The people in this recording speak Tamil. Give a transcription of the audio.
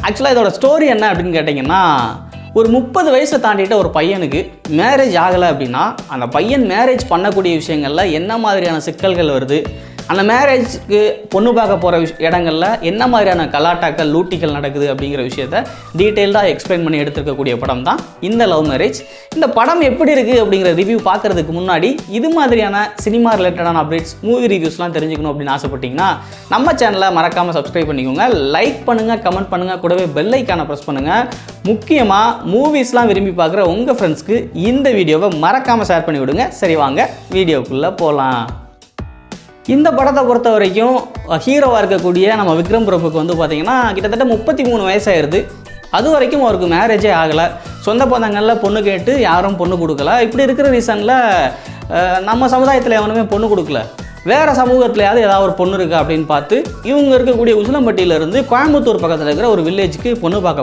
ஆக்சுவலாக இதோட ஸ்டோரி என்ன அப்படின்னு கேட்டிங்கன்னா, ஒரு 30 வயசை தாண்டிட்ட ஒரு பையனுக்கு மேரேஜ் ஆகலை அப்படின்னா அந்த பையன் மேரேஜ் பண்ணக்கூடிய விஷயங்களில் என்ன மாதிரியான சிக்கல்கள் வருது, அந்த மேரேஜ்க்கு பொண்ணு பார்க்க போகிற இடங்களில் என்ன மாதிரியான கலாட்டாக்கள் லூட்டிகள் நடக்குது அப்படிங்கிற விஷயத்த டீட்டெயில்டாக எக்ஸ்பிளைன் பண்ணி எடுத்துருக்கக்கூடிய படம் தான் இந்த லவ் மேரேஜ். இந்த படம் எப்படி இருக்குது அப்படிங்கிற ரிவ்யூ பார்க்குறதுக்கு முன்னாடி இது மாதிரியான சினிமா ரிலேட்டடான அப்டேட்ஸ், மூவி ரிவ்யூஸ்லாம் தெரிஞ்சுக்கணும் அப்படின்னு ஆசைப்பட்டீங்கன்னா நம்ம சேனலை மறக்காமல் சப்ஸ்கிரைப் பண்ணிக்கோங்க. லைக் பண்ணுங்கள், கமெண்ட் பண்ணுங்கள், கூடவே பெல் ஐக்கானை ப்ரெஸ் பண்ணுங்கள். முக்கியமாக மூவிஸ்லாம் விரும்பி பார்க்குற உங்கள் ஃப்ரெண்ட்ஸ்க்கு இந்த வீடியோவை மறக்காமல் ஷேர் பண்ணி விடுங்க. சரி, வாங்க வீடியோக்குள்ளே போகலாம். இந்த படத்தை பொறுத்த வரைக்கும் ஹீரோவாக இருக்கக்கூடிய நம்ம விக்ரம் பிரபுக்கு வந்து பார்த்திங்கன்னா கிட்டத்தட்ட 33 வயசாயிருது. அது வரைக்கும் அவருக்கு மேரேஜே ஆகலை. சொந்த பந்தங்களில் பொண்ணு கேட்டு யாரும் பொண்ணு கொடுக்கல. இப்படி இருக்கிற ரீசனில் நம்ம சமுதாயத்தில் எவனுமே பொண்ணு கொடுக்கல. வேறு சமூகத்துலையாவது ஏதாவது ஒரு பொண்ணு இருக்கா அப்படின்னு பார்த்து இவங்க இருக்கக்கூடிய உசிலம்பட்டியிலேருந்து கோயம்புத்தூர் பக்கத்தில் இருக்கிற ஒரு வில்லேஜுக்கு பொண்ணு பார்க்க